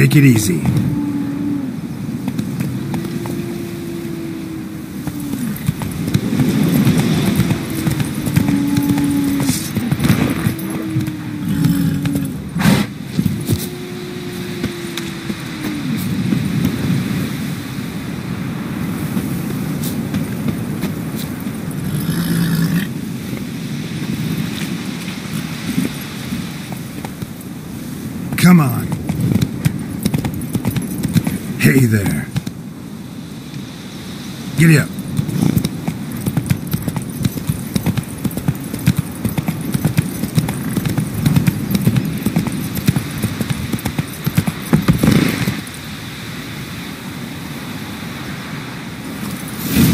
Take it easy. Come on. Hey there. Giddy up.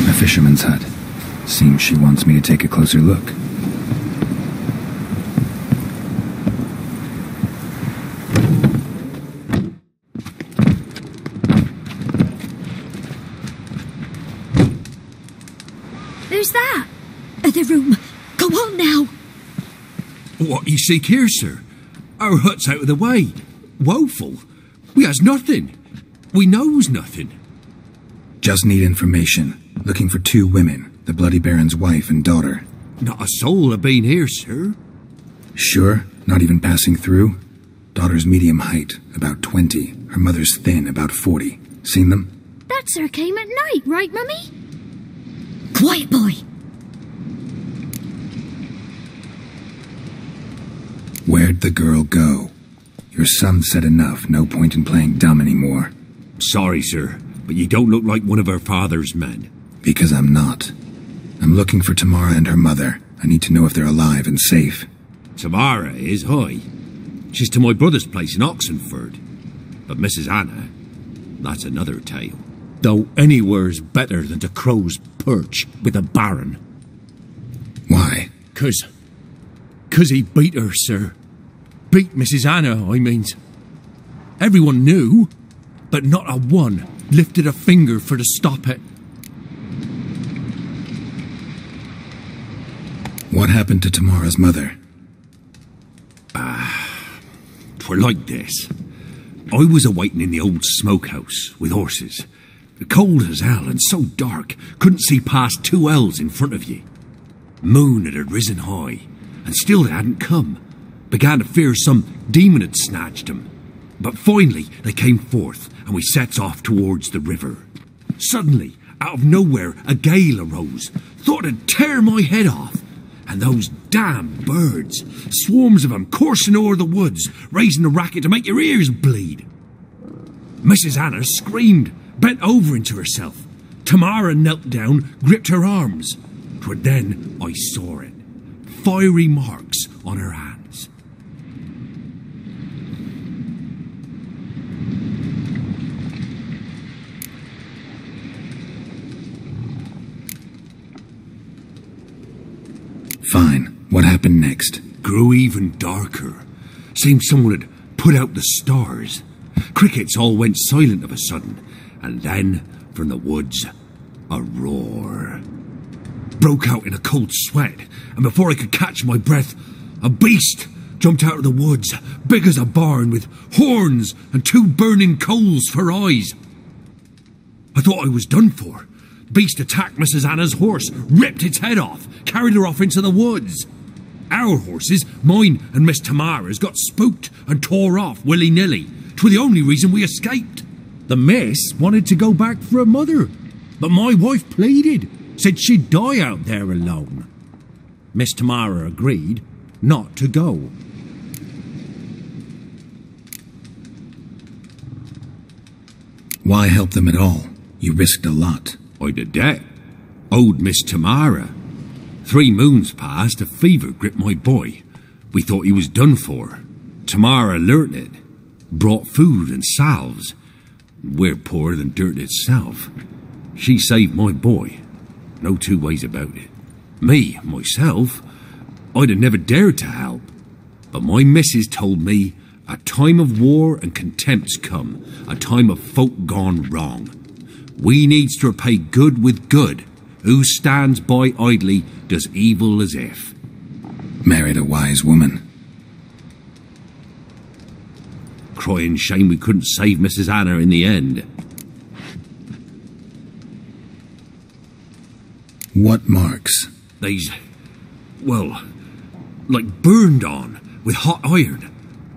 A fisherman's hut. Seems she wants me to take a closer look. Who's that? The room. Go on now. What you seek here, sir? Our hut's out of the way. Woeful. We has nothing. We knows nothing. Just need information. Looking for 2 women, the Bloody Baron's wife and daughter. Not a soul have been here, sir. Sure? Not even passing through? Daughter's medium height, about 20. Her mother's thin, about 40. Seen them? That sir came at night, right, Mummy? Quiet, boy. Where'd the girl go? Your son said enough, no point in playing dumb anymore. Sorry, sir, but you don't look like one of our father's men. Because I'm not. I'm looking for Tamara and her mother. I need to know if they're alive and safe. Tamara is, hi. She's to my brother's place in Oxenford. But Mrs. Anna, that's another tale. Though anywhere's better than to Crow's Perch with a baron. Why? 'Cause he beat her, sir. Beat Mrs. Anna, I means. Everyone knew, but not a one lifted a finger for to stop it. What happened to Tamara's mother? 'Twere like this. I was awaiting in the old smokehouse with horses. Cold as hell and so dark, couldn't see past 2 ells in front of ye. Moon had risen high, and still they hadn't come. Began to fear some demon had snatched them. But finally they came forth, and we sets off towards the river. Suddenly, out of nowhere, a gale arose. Thought it'd tear my head off. And those damn birds, swarms of them coursing o'er the woods, raising a racket to make your ears bleed. Mrs. Anna screamed, bent over into herself. Tamara knelt down, gripped her arms. 'Twere then I saw it. Fiery marks on her hands. Fine. What happened next? Grew even darker. Seemed someone had put out the stars. Crickets all went silent of a sudden, and then, from the woods, a roar. Broke out in a cold sweat, and before I could catch my breath, a beast jumped out of the woods, big as a barn, with horns and 2 burning coals for eyes. I thought I was done for. Beast attacked Mrs. Anna's horse, ripped its head off, carried her off into the woods. Our horses, mine and Miss Tamara's, got spooked and tore off willy-nilly. 'Twere the only reason we escaped. The miss wanted to go back for her mother, but my wife pleaded, said she'd die out there alone. Miss Tamara agreed not to go. Why help them at all? You risked a lot. I'd a debt. Owed Miss Tamara. 3 moons passed, a fever gripped my boy. We thought he was done for. Tamara learnt it. Brought food and salves. We're poorer than dirt itself. She saved my boy. No 2 ways about it. Me, myself, I'd have never dared to help. But my missus told me a time of war and contempt's come. A time of folk gone wrong. We needs to repay good with good. Who stands by idly does evil as if. Married a wise woman. crying shame we couldn't save Mrs. Anna in the end. What marks? They's, well, like burned on with hot iron.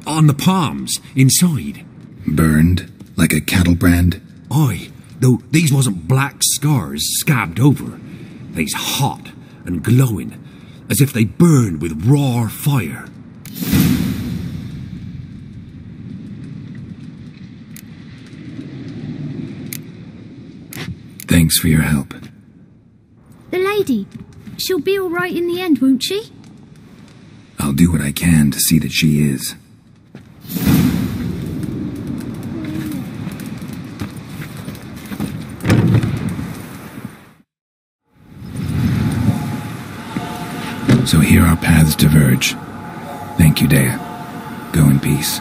On the palms, inside. Burned? Like a cattle brand? Aye, though these wasn't black scars scabbed over. They's hot and glowing, as if they burned with raw fire. Thanks for your help. The lady. She'll be all right in the end, won't she? I'll do what I can to see that she is. So here our paths diverge. Thank you, Dea. Go in peace.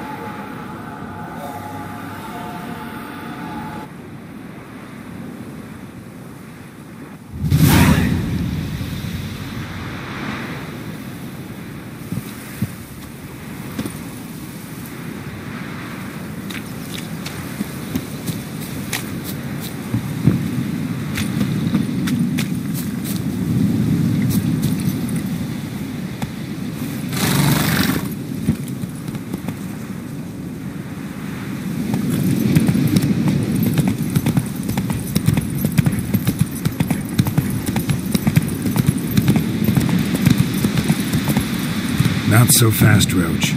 Not so fast, Roach.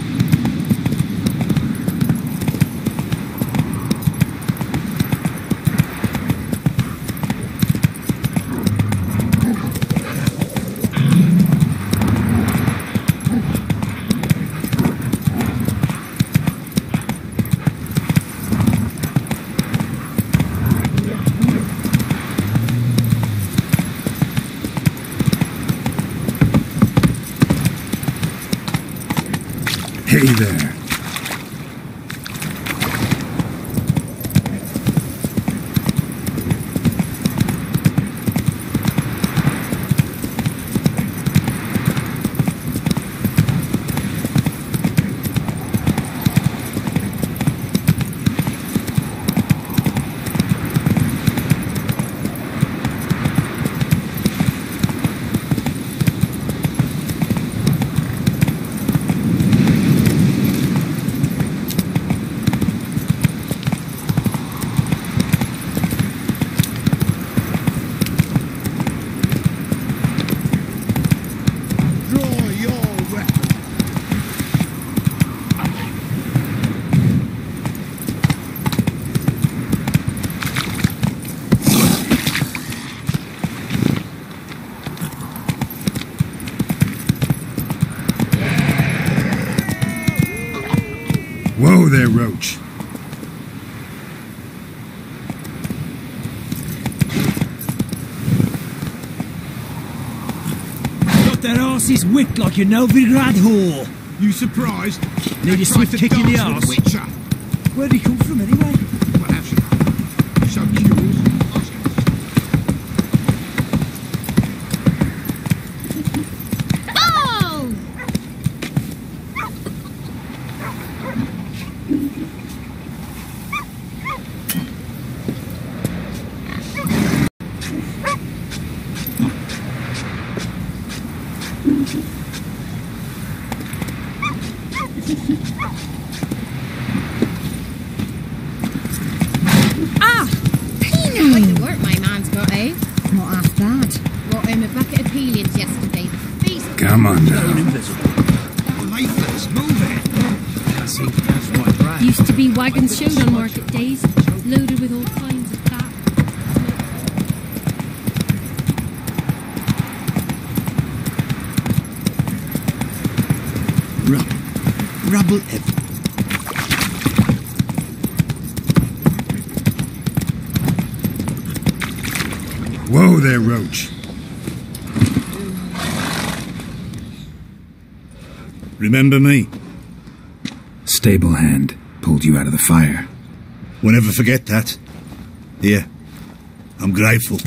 Hey there. Whoa there, Roach. Got that arse's whipped like a Novigrad whore. You surprised? Need a swift kick in the arse. Witcher. Where'd he come from anyway? What have you? So curious. Oh! Like the work my man's got, eh? Not half bad. Brought him a bucket of peelings yesterday. Face Come on now. Lifeless, move it. Used to be wagons showed on market days, loaded with all kinds of fat. Rubble everywhere. Whoa there, Roach. Remember me? Stable hand pulled you out of the fire. We'll never forget that. Here, I'm grateful.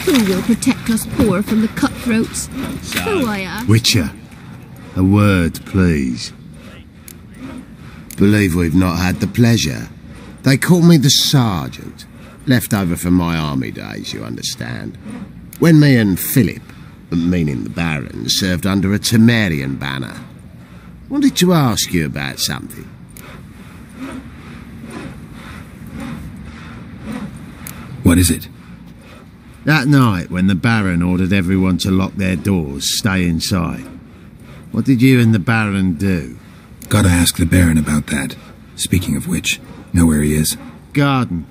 Who will protect us poor from the cutthroats? Who I am? Witcher, a word, please. Believe we've not had the pleasure. They call me the Sergeant. Left over from my army days, you understand. When me and Philip, meaning the Baron, served under a Temerian banner. Wanted to ask you about something. What is it? That night when the Baron ordered everyone to lock their doors, stay inside. What did you and the Baron do? Gotta ask the Baron about that. Speaking of which, know where he is? Garden.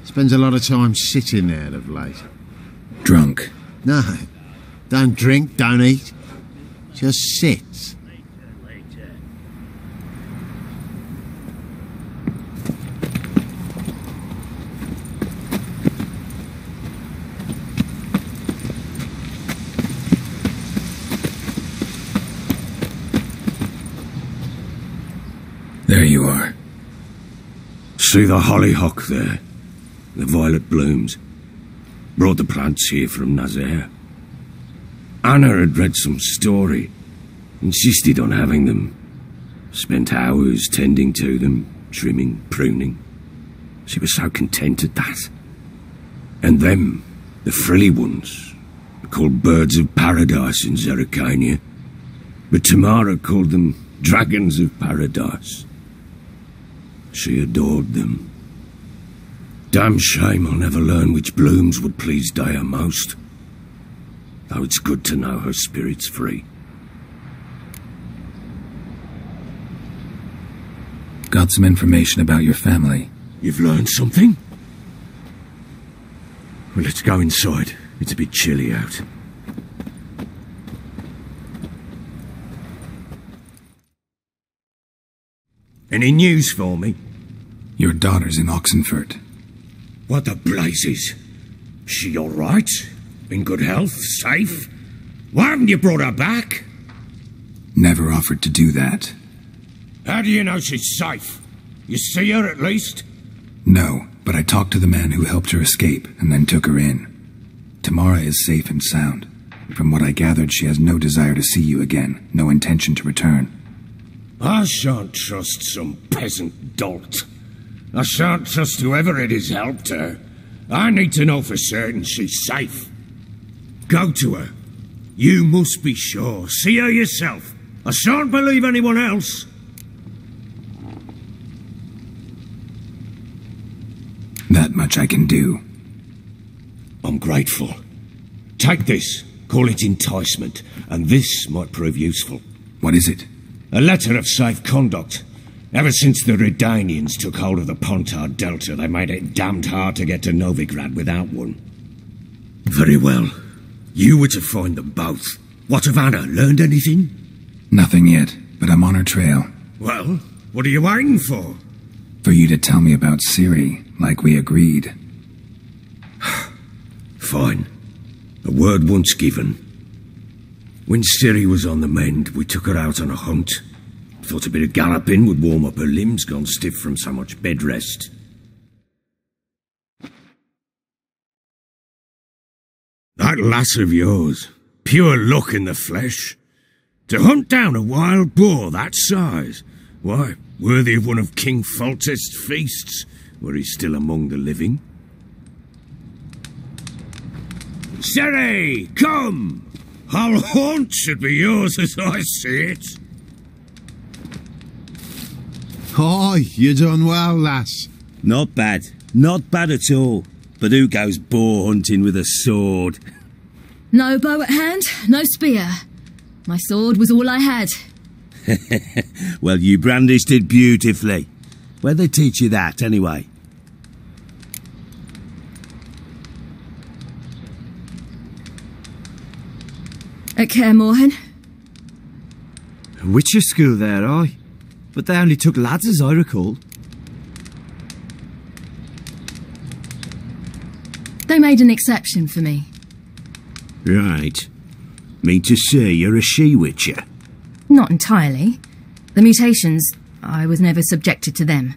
Spends a lot of time sitting there of late. Drunk. No. Don't drink, don't eat. Just sits. There you are. See the hollyhock there? The violet blooms. Brought the plants here from Nazaire. Anna had read some story. Insisted on having them. Spent hours tending to them, trimming, pruning. She was so content at that. And them, the frilly ones, are called birds of paradise in Zerrikania. But Tamara called them dragons of paradise. She adored them. Damn shame I'll never learn which blooms would please Dea most. Though it's good to know her spirit's free. Got some information about your family. You've learned something? Well, let's go inside. It's a bit chilly out. Any news for me? Your daughter's in Oxenfurt. What the blazes? She all right? In good health? Safe? Why haven't you brought her back? Never offered to do that. How do you know she's safe? You see her at least? No, but I talked to the man who helped her escape and then took her in. Tamara is safe and sound. From what I gathered, she has no desire to see you again, no intention to return. I shan't trust some peasant dolt. I shan't trust whoever it is helped her. I need to know for certain she's safe. Go to her. You must be sure. See her yourself. I shan't believe anyone else. That much I can do. I'm grateful. Take this. Call it enticement. And this might prove useful. What is it? A letter of safe conduct. Ever since the Redanians took hold of the Pontard Delta, they made it damned hard to get to Novigrad without one. Very well. You were to find them both. What of Anna? Learned anything? Nothing yet, but I'm on her trail. Well, what are you waiting for? For you to tell me about Ciri, like we agreed. Fine. A word once given. When Ciri was on the mend, we took her out on a hunt. Thought a bit of galloping would warm up her limbs, gone stiff from so much bed rest. That lass of yours, pure luck in the flesh. To hunt down a wild boar that size, why, worthy of one of King Foltest's feasts, were he still among the living. Ciri, come! Our haunt should be yours as I see it. Hi, you done well, lass. Not bad. Not bad at all. But who goes boar hunting with a sword? No bow at hand, no spear. My sword was all I had. Well, you brandished it beautifully. Where'd they teach you that, anyway? At Kaer Morhen. Witcher school there, aye. But they only took lads, as I recall. They made an exception for me. Right. Mean to say you're a she-witcher? Not entirely. The mutations, I was never subjected to them.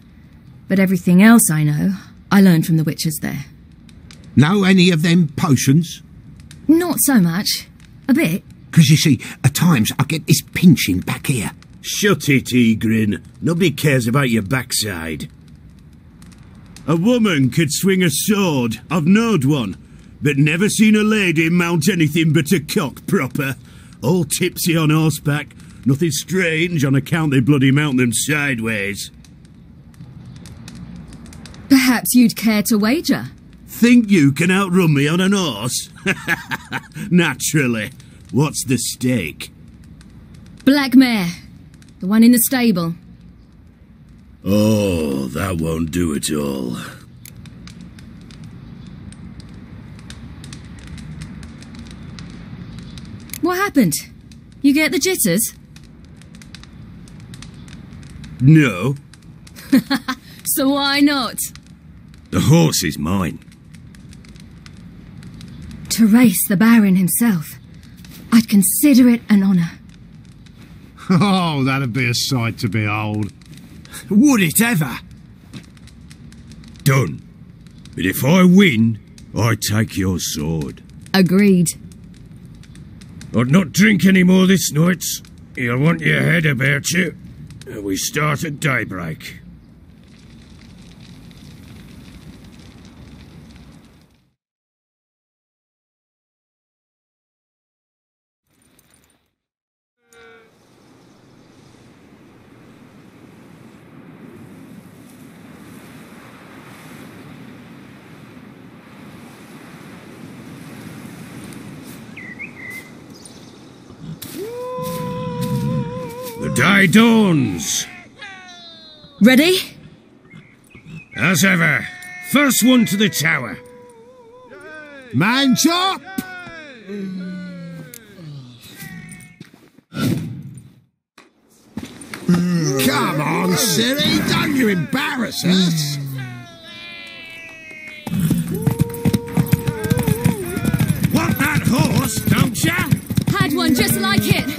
But everything else I know, I learned from the witches there. Know any of them potions? Not so much. A bit. 'Cause you see, at times I get this pinching back here. Shut it, Egrin. Nobody cares about your backside. A woman could swing a sword. I've knowed one. But never seen a lady mount anything but a cock proper. All tipsy on horseback. Nothing strange on account they bloody mount them sideways. Perhaps you'd care to wager? Think you can outrun me on an horse? Naturally. What's the stake? Black mare. The one in the stable. Oh, that won't do at all. What happened? You get the jitters? No. So why not? The horse is mine. To race the Baron himself. I'd consider it an honour. Oh, that'd be a sight to behold. Would it ever? Done. But if I win, I take your sword. Agreed. I'd not drink any more this night. You'll want your head about you. We start at daybreak. The day dawns. Ready? As ever, first one to the tower. Man chop! Come on, silly, don't you embarrass us. Want that horse, don't ya? Had one just like it.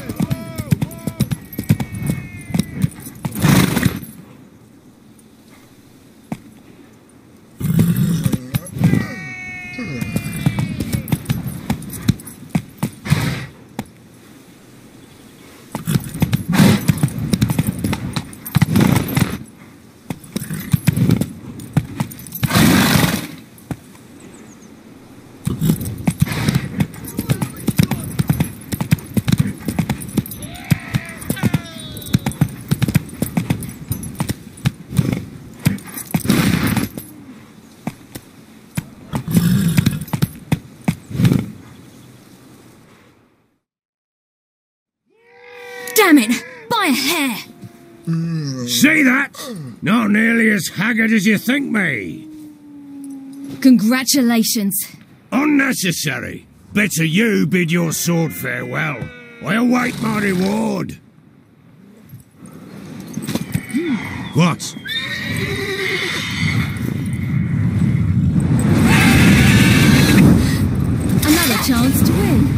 Damn it! By a hair! See that? Not nearly as haggard as you think me. Congratulations. Unnecessary. Better you bid your sword farewell. I await my reward. What? Another chance to win.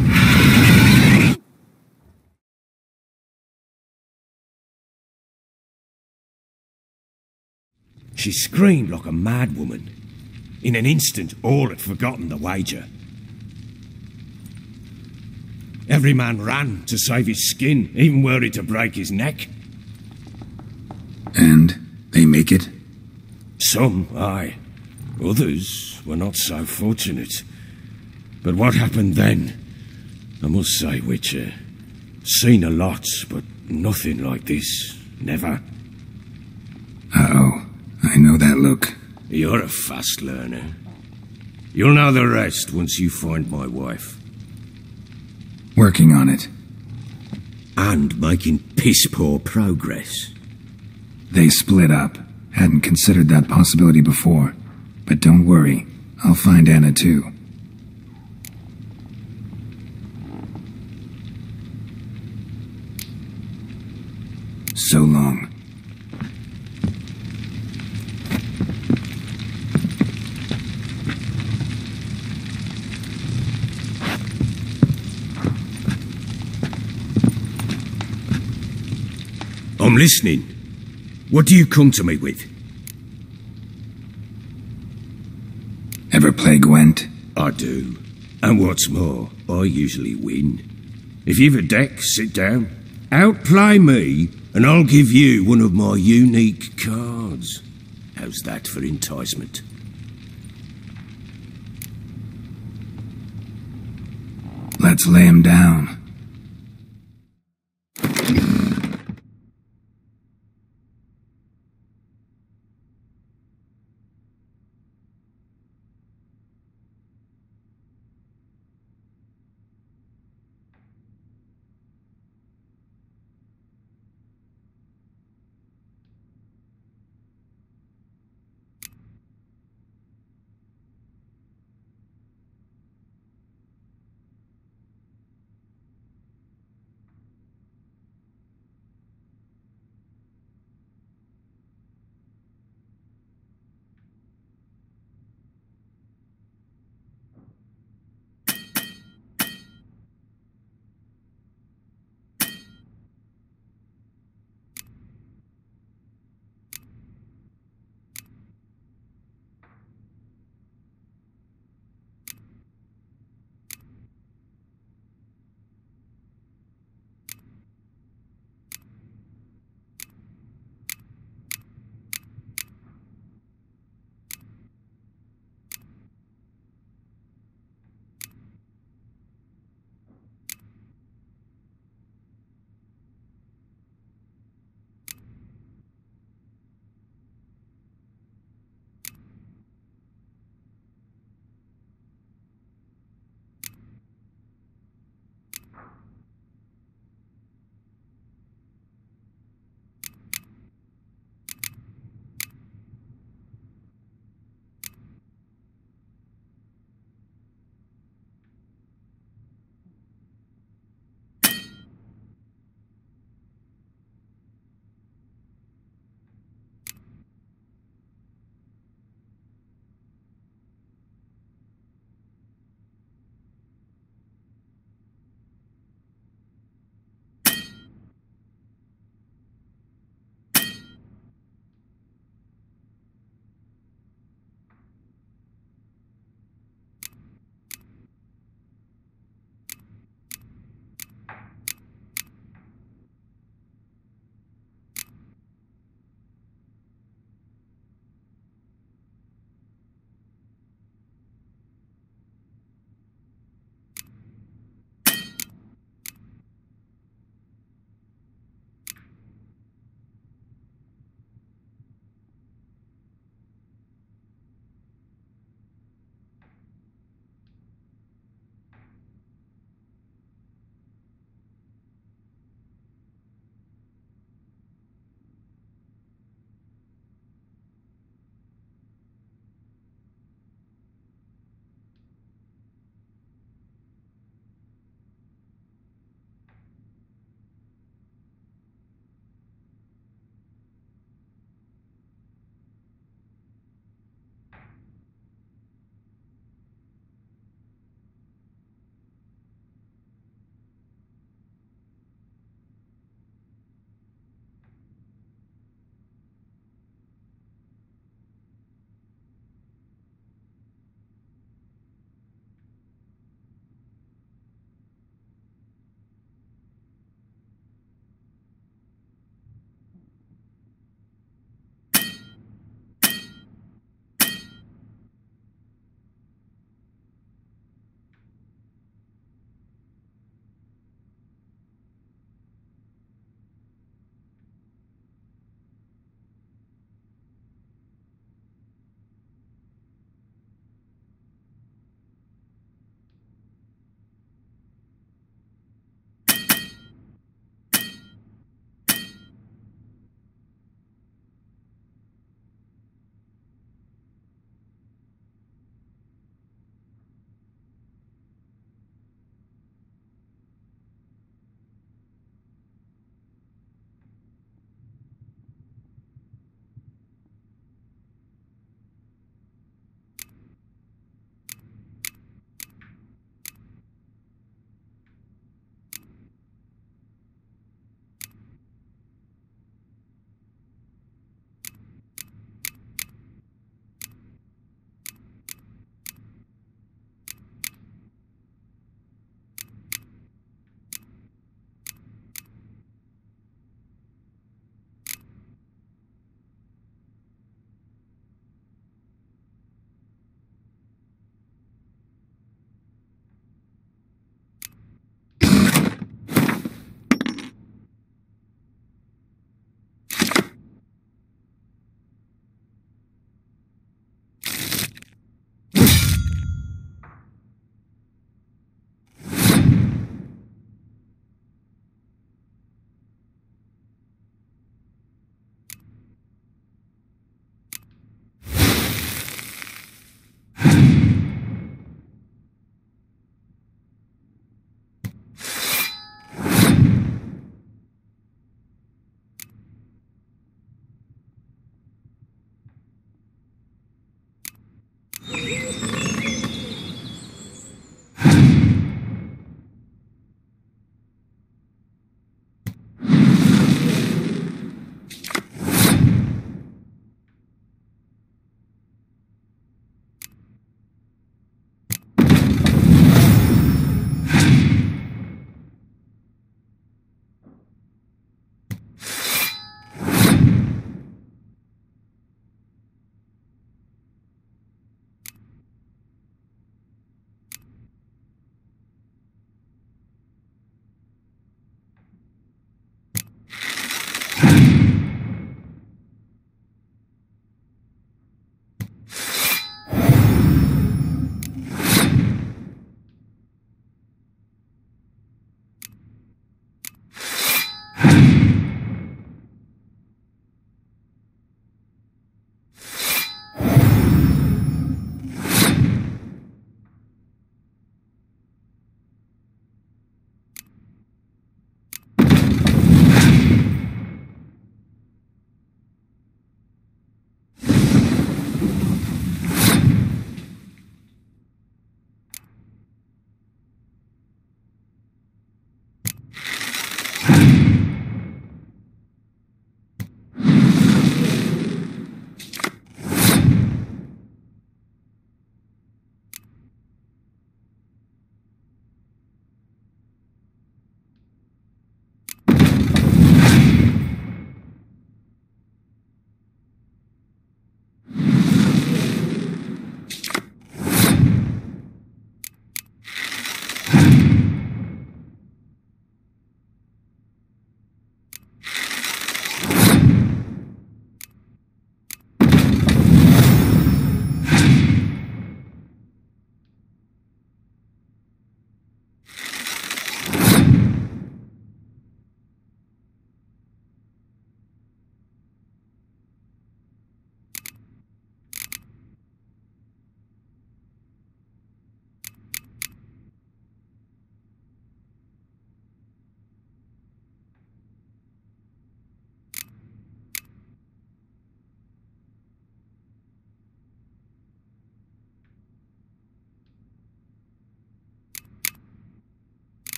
She screamed like a mad woman. In an instant, all had forgotten the wager. Every man ran to save his skin, even worried to break his neck. And they make it? Some, aye. Others were not so fortunate. But what happened then? I must say, Witcher, seen a lot, but nothing like this. Never. Uh-oh. I know that look. You're a fast learner. You'll know the rest once you find my wife. Working on it. And making piss-poor progress. They split up. Hadn't considered that possibility before. But don't worry. I'll find Anna too. So long. I'm listening. What do you come to me with? Ever play Gwent? I do. And what's more, I usually win. If you've a deck, sit down. Outplay me, and I'll give you one of my unique cards. How's that for enticement? Let's lay him down.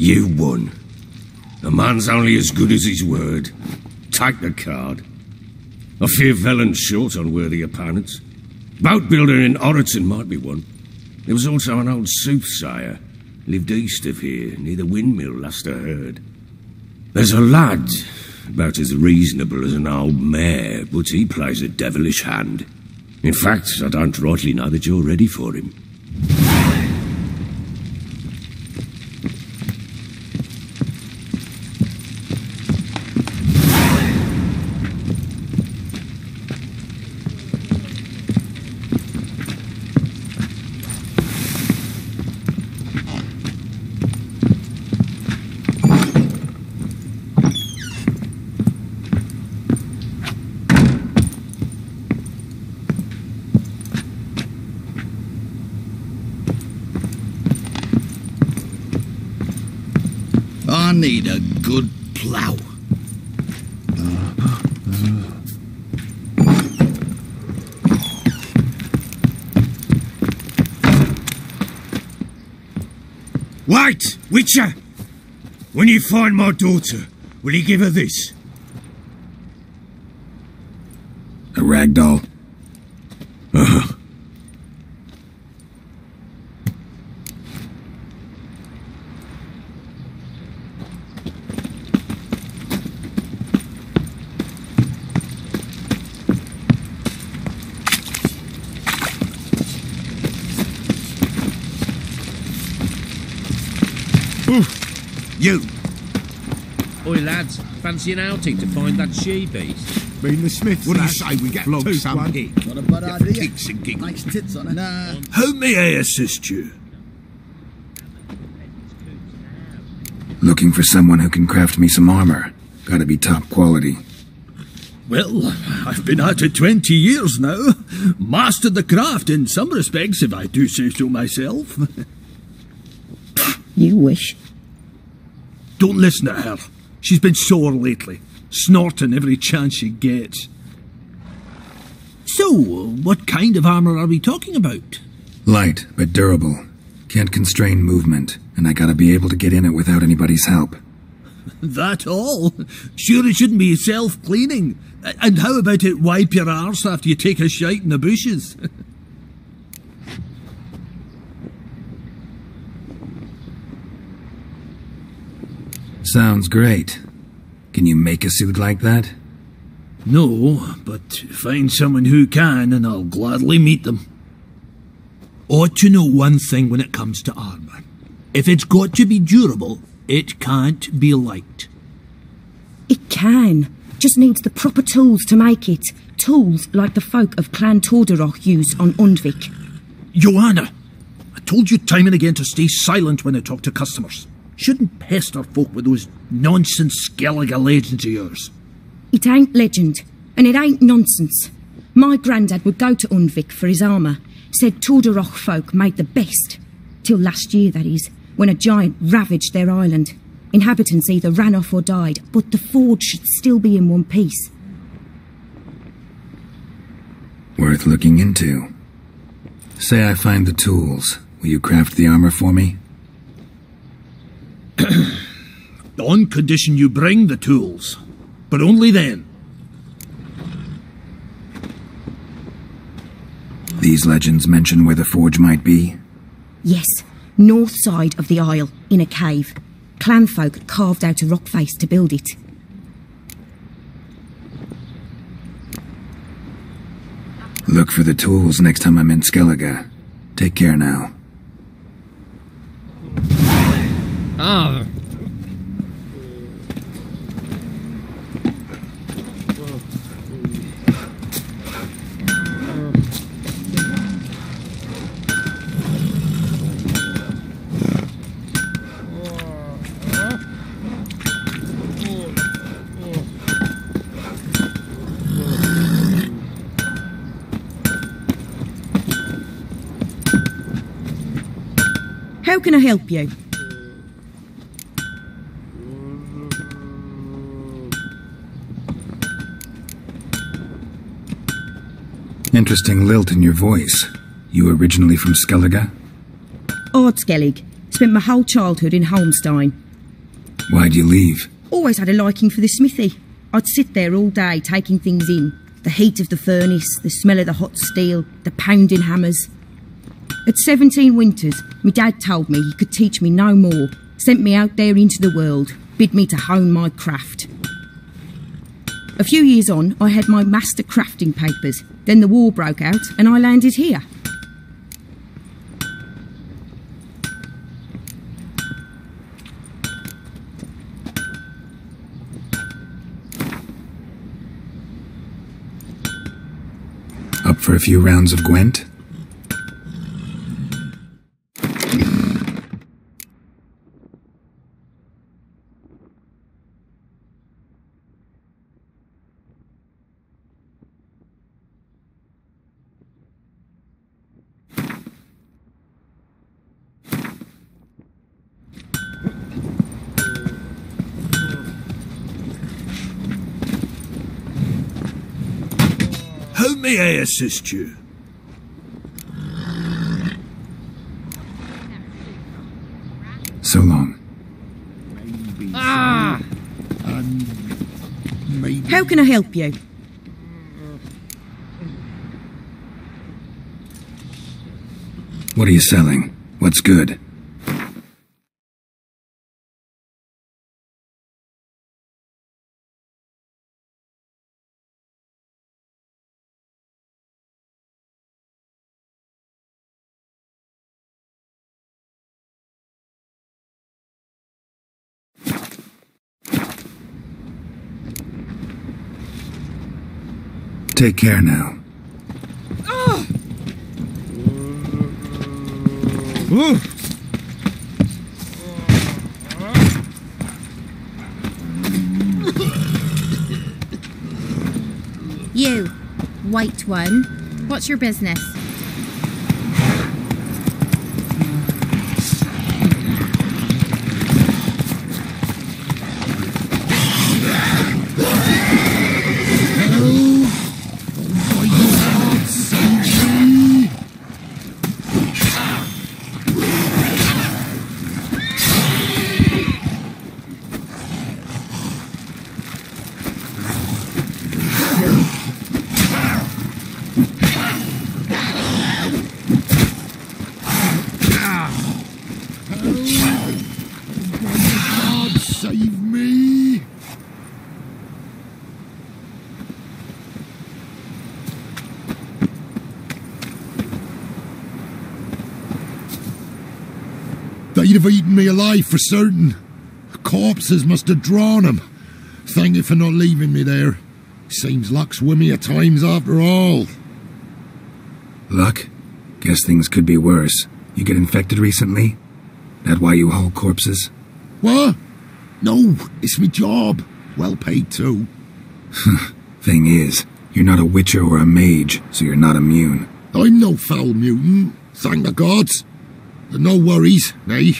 You won. A man's only as good as his word. Take the card. I fear Velen's short on worthy opponents. Boat builder in Orreton might be one. There was also an old soothsayer. Lived east of here, near the windmill, last I heard. There's a lad, about as reasonable as an old mare, but he plays a devilish hand. In fact, I don't rightly know that you're ready for him. I need a good plough. Wait, Witcher! When you find my daughter, will you give her this? A rag doll? Uh-huh. You. Oi, lads, fancy an outing to find that she-beast? Mean the Smiths. What do you say we get Flog two some one? pig. Not a bad idea. Kicks and giggles. Nice tits on it. Nah. How may I assist you? Looking for someone who can craft me some armor. Gotta be top quality. Well, I've been at it 20 years now. Mastered the craft in some respects, if I do say so myself. You wish. Don't listen to her. She's been sore lately, snorting every chance she gets. So, what kind of armour are we talking about? Light, but durable. Can't constrain movement, and I gotta be able to get in it without anybody's help. That all? Sure it shouldn't be self-cleaning. And how about it wipe your arse after you take a shite in the bushes? Sounds great. Can you make a suit like that? No, but find someone who can and I'll gladly meet them. Ought to know one thing when it comes to armour. If it's got to be durable, it can't be light. It can. Just needs the proper tools to make it. Tools like the folk of Clan Torderoch use on Undvik. Joanna, I told you time and again to stay silent when I talk to customers. Shouldn't pester folk with those nonsense Skellige legends of yours. It ain't legend, and it ain't nonsense. My grandad would go to Undvik for his armour. Said Torderoch folk made the best. Till last year, that is, when a giant ravaged their island. Inhabitants either ran off or died, but the forge should still be in one piece. Worth looking into. Say I find the tools. Will you craft the armor for me? On condition you bring the tools. But only then. These legends mention where the forge might be? Yes, north side of the isle, in a cave. Clanfolk carved out a rock face to build it. Look for the tools next time I'm in Skellige. Take care now. Ah. How can I help you? Interesting lilt in your voice. You originally from Skellige? Ardskellig. Spent my whole childhood in Holmstein. Why'd you leave? Always had a liking for the smithy. I'd sit there all day taking things in. The heat of the furnace, the smell of the hot steel, the pounding hammers. At 17 winters, my dad told me he could teach me no more, sent me out there into the world, bid me to hone my craft. A few years on, I had my master crafting papers. Then the war broke out and I landed here. Up for a few rounds of Gwent? How may I assist you? So long. Ah! How can I help you? What are you selling? What's good? Take care now. You, white one, what's your business? Save me! They'd have eaten me alive for certain. Corpses must have drawn them. Thank you for not leaving me there. Seems luck's with me at times after all. Luck? Guess things could be worse. You get infected recently? That why you haul corpses? What? No, it's my job. Well paid too. Thing is, you're not a witcher or a mage, so you're not immune. I'm no foul mutant, thank the gods. And no worries, nay.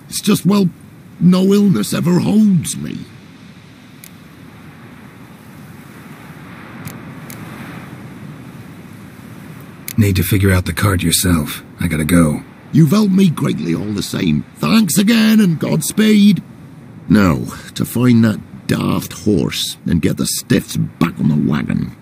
It's just, well, no illness ever holds me. Need to figure out the cart yourself. I gotta go. You've helped me greatly all the same. Thanks again and Godspeed. Now, to find that daft horse and get the stiffs back on the wagon.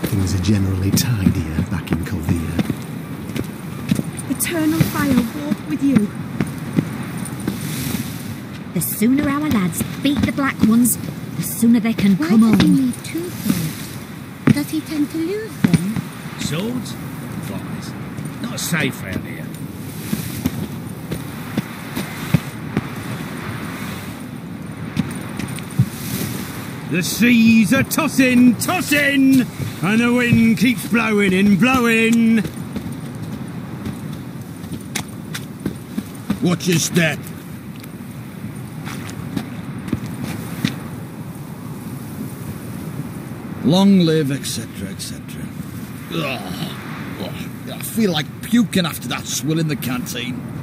Things are generally tidier back in Covia. Eternal fire walk with you. The sooner our lads beat the black ones, the sooner they can come Why does he home. need two swords? Does he tend to lose them? Swords? Flies. Not safe out here. The seas are tossing, tossing, and the wind keeps blowing and blowing. Watch your step. Long live, etc., etc. I feel like puking after that swill in the canteen.